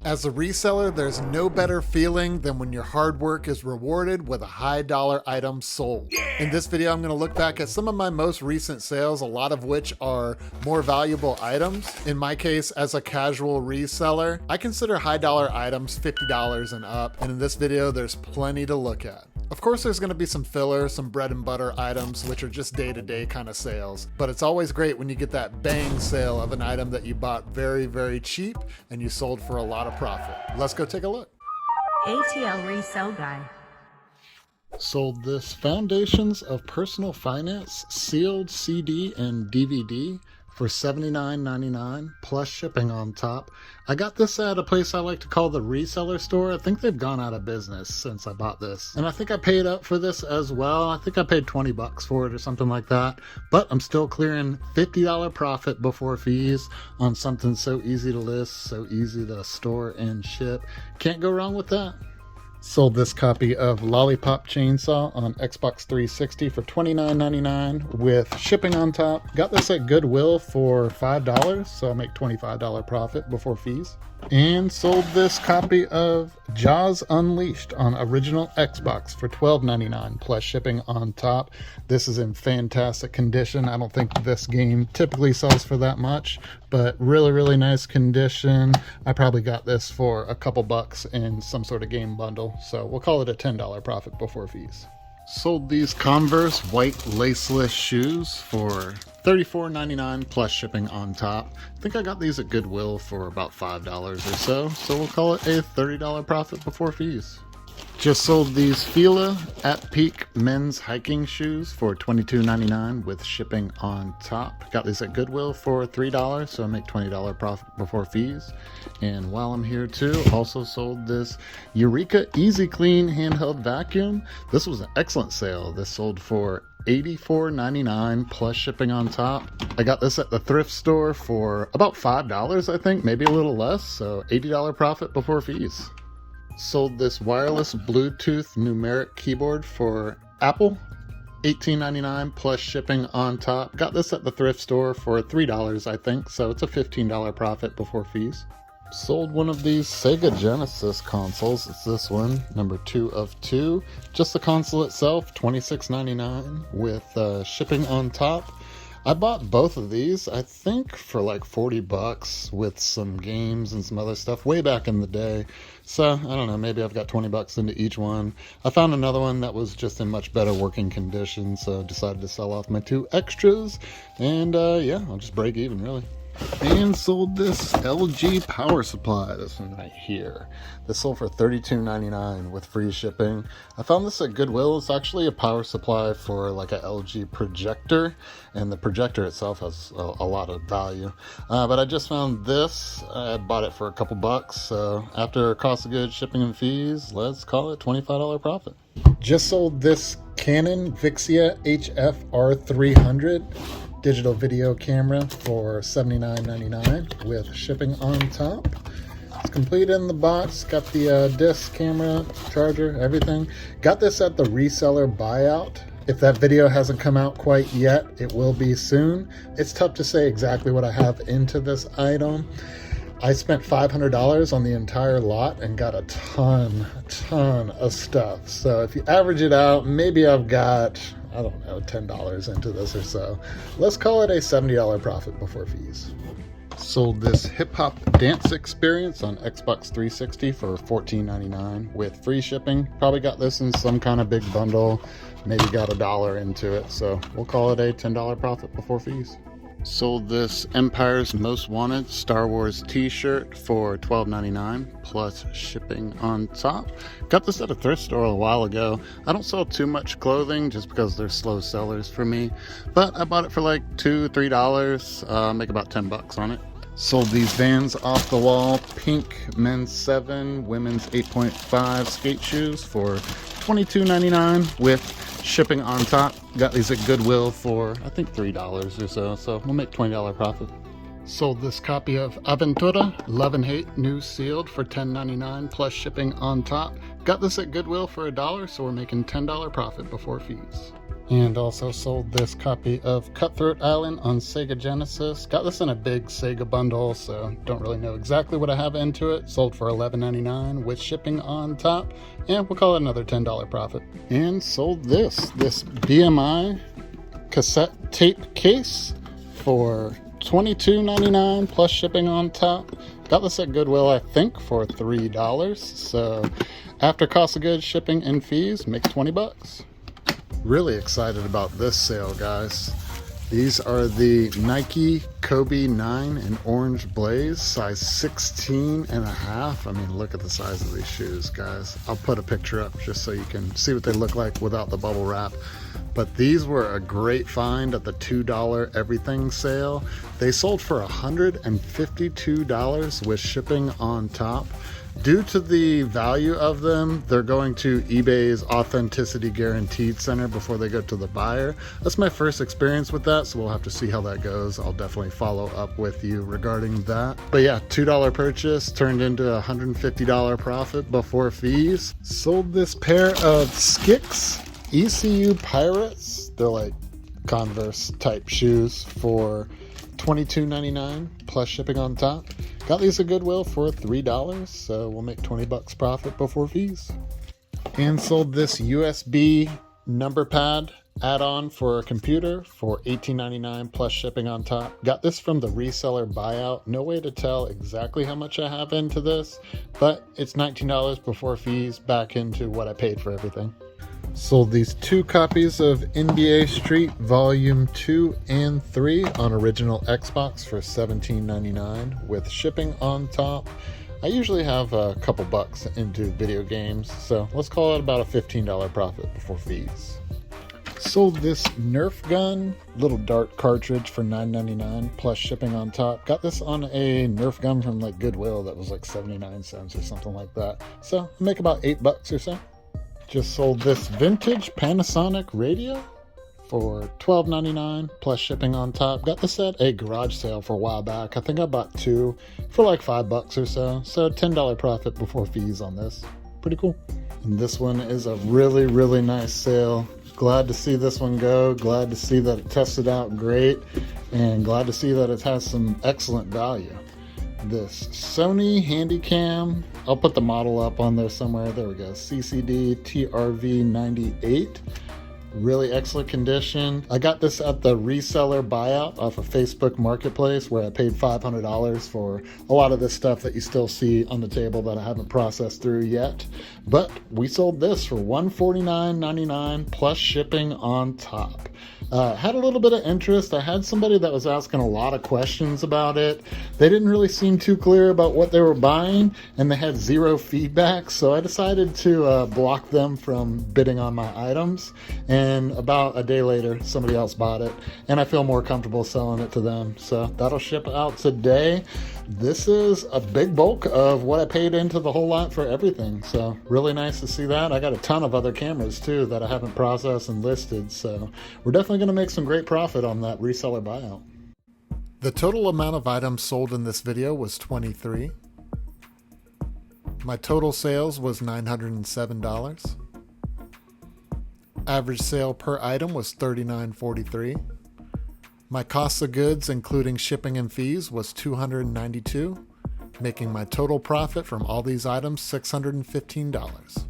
As a reseller, there's no better feeling than when your hard work is rewarded with a high dollar item sold. In this video, I'm going to look back at some of my most recent sales, a lot of which are more valuable items. In my case, as a casual reseller, I consider high dollar items $50 and up, and in this video, there's plenty to look at. Of course, there's going to be some filler, some bread and butter items, which are just day-to-day kind of sales, but it's always great when you get that bang sale of an item that you bought very, very cheap and you sold for a lot of profit. Let's go take a look. ATL Resell Guy. Sold this Foundations of Personal Finance sealed CD and DVD for $79.99 plus shipping on top. I got this at a place I like to call the Reseller Store. I think they've gone out of business since I bought this. And I think I paid up for this as well. I think I paid 20 bucks for it or something like that. But I'm still clearing $50 profit before fees on something so easy to list, so easy to store and ship. Can't go wrong with that. Sold this copy of Lollipop Chainsaw on Xbox 360 for $29.99 with shipping on top. Got this at Goodwill for $5, so I'll make $25 profit before fees. And sold this copy of Jaws Unleashed on original Xbox for $12.99 plus shipping on top. This is in fantastic condition. I don't think this game typically sells for that much, but really, really nice condition. I probably got this for a couple bucks in some sort of game bundle, so we'll call it a $10 profit before fees. Sold these Converse white laceless shoes for $34.99 plus shipping on top. I think I got these at Goodwill for about $5 or so we'll call it a $30 profit before fees. Just sold these Fila at Peak men's hiking shoes for $22.99 with shipping on top. Got these at Goodwill for $3, so I make $20 profit before fees. And while I'm here too, also sold this Eureka Easy Clean handheld vacuum. This was an excellent sale. This sold for $84.99 plus shipping on top. I got this at the Thrift Store for about $5, I think, maybe a little less, so $80 profit before fees. Sold this wireless Bluetooth numeric keyboard for Apple, $18.99 plus shipping on top. Got this at the Thrift Store for $3, I think, so it's a $15 profit before fees. Sold one of these Sega Genesis consoles. It's this one, number 2 of 2. Just the console itself, $26.99 with shipping on top. I bought both of these, I think, for like 40 bucks with some games and some other stuff way back in the day. So, I don't know, maybe I've got 20 bucks into each one. I found another one that was just in much better working condition, so decided to sell off my 2 extras. And yeah, I'll just break even, really. And sold this LG power supply, this one right here. This sold for $32.99 with free shipping. I found this at Goodwill. It's actually a power supply for like a LG projector, and the projector itself has a lot of value. But I just found this. I bought it for a couple bucks, so after cost of goods, shipping and fees, let's call it $25 profit. Just sold this Canon Vixia HF-R300 digital video camera for $79.99 with shipping on top. It's complete in the box, got the disc, camera, charger, everything. Got this at the Reseller Buyout. If that video hasn't come out quite yet, it will be soon. It's tough to say exactly what I have into this item. I spent $500 on the entire lot and got a ton of stuff. So if you average it out, maybe I've got, I don't know, $10 into this or so. Let's call it a $70 profit before fees. Sold this hip hop dance experience on Xbox 360 for $14.99 with free shipping. Probably got this in some kind of big bundle, maybe got $1 into it. So we'll call it a $10 profit before fees. Sold this Empire's Most Wanted Star Wars t-shirt for $12.99 plus shipping on top. Got this at a thrift store a while ago. I don't sell too much clothing just because they're slow sellers for me, but I bought it for like $2-3, make about 10 bucks on it. Sold these Vans Off the Wall pink men's 7, women's 8.5 skate shoes for $22.99 with shipping on top. Got these at Goodwill for I think $3 or so we'll make $20 profit. Sold this copy of Aventura Love and Hate new sealed for $10.99 plus shipping on top. Got this at Goodwill for $1, so we're making $10 profit before fees. And also sold this copy of Cutthroat Island on Sega Genesis. Got this in a big SEGA bundle, so don't really know exactly what I have into it. Sold for $11.99 with shipping on top, and we'll call it another $10 profit. And sold this BMI cassette tape case for $22.99 plus shipping on top. Got this at Goodwill, I think, for $3. So after cost of goods, shipping, and fees, makes 20 bucks. Really excited about this sale, guys. These are the Nike Kobe 9 in orange blaze, size 16 and a half. I mean, look at the size of these shoes, guys. I'll put a picture up just so you can see what they look like without the bubble wrap. But these were a great find at the $2 everything sale. They sold for $152 with shipping on top. Due to the value of them, they're going to eBay's Authenticity Guaranteed Center before they go to the buyer. That's my first experience with that, so we'll have to see how that goes. I'll definitely follow up with you regarding that. But yeah, $2 purchase turned into a $150 profit before fees. Sold this pair of Skicks ECU Pirates. They're like Converse type shoes for $22.99 plus shipping on top. Got these at Goodwill for $3, so we'll make 20 bucks profit before fees. And sold this USB number pad add-on for a computer for $18.99 plus shipping on top. Got this from the Reseller Buyout. No way to tell exactly how much I have into this, but it's $19 before fees back into what I paid for everything. Sold these 2 copies of NBA Street Volume 2 and 3 on original Xbox for $17.99 with shipping on top. I usually have a couple bucks into video games, so let's call it about a $15 profit before fees. Sold this Nerf gun, little dart cartridge for $9.99 plus shipping on top. Got this on a Nerf gun from like Goodwill that was like 79 cents or something like that. So make about 8 bucks or so. Just sold this vintage Panasonic radio for $12.99 plus shipping on top. Got this at a garage sale for a while back. I think I bought 2 for like 5 bucks or so. So $10 profit before fees on this. Pretty cool. And this one is a really, really nice sale. Glad to see this one go. Glad to see that it tested out great. And glad to see that it has some excellent value. This Sony Handycam, I'll put the model up on there somewhere. There we go. CCD TRV98. Really excellent condition. I got this at the Reseller Buyout off of Facebook Marketplace, where I paid $500 for a lot of this stuff that you still see on the table that I haven't processed through yet. But we sold this for $149.99 plus shipping on top. Had a little bit of interest. I had somebody that was asking a lot of questions about it. They didn't really seem too clear about what they were buying, and they had 0 feedback, so I decided to block them from bidding on my items. And about a day later, somebody else bought it, and I feel more comfortable selling it to them. So that'll ship out today. This is a big bulk of what I paid into the whole lot for everything. So really nice to see that. I got a ton of other cameras too that I haven't processed and listed. So we're definitely going to make some great profit on that Reseller Buyout. The total amount of items sold in this video was 23. My total sales was $907. Average sale per item was $39.43. My cost of goods, including shipping and fees, was $292, making my total profit from all these items $615.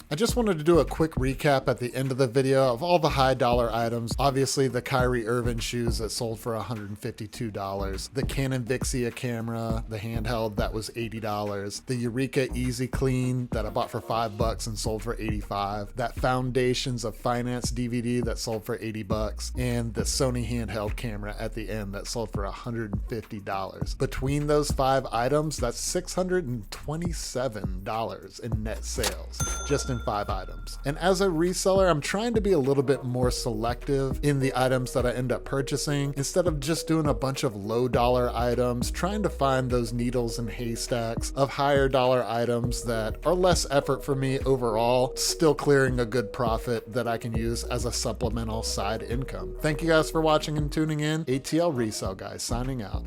I just wanted to do a quick recap at the end of the video of all the high dollar items. Obviously the Kyrie Irving shoes that sold for $152, the Canon Vixia camera, the handheld that was $80, the Eureka Easy Clean that I bought for $5 and sold for $85, that Foundations of Finance DVD that sold for $80, and the Sony handheld camera at the end that sold for $150. Between those 5 items, that's $627 in net sales, just in 5 items. And as a reseller, I'm trying to be a little bit more selective in the items that I end up purchasing. Instead of just doing a bunch of low dollar items, trying to find those needles and haystacks of higher dollar items that are less effort for me overall, still clearing a good profit that I can use as a supplemental side income. Thank you guys for watching and tuning in. ATL Resell Guy signing out.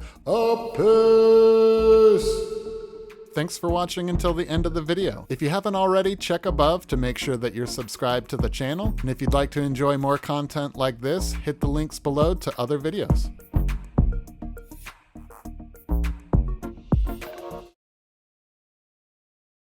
Peace! thanks for watching until the end of the video. If you haven't already, check above to make sure that you're subscribed to the channel. And if you'd like to enjoy more content like this, hit the links below to other videos.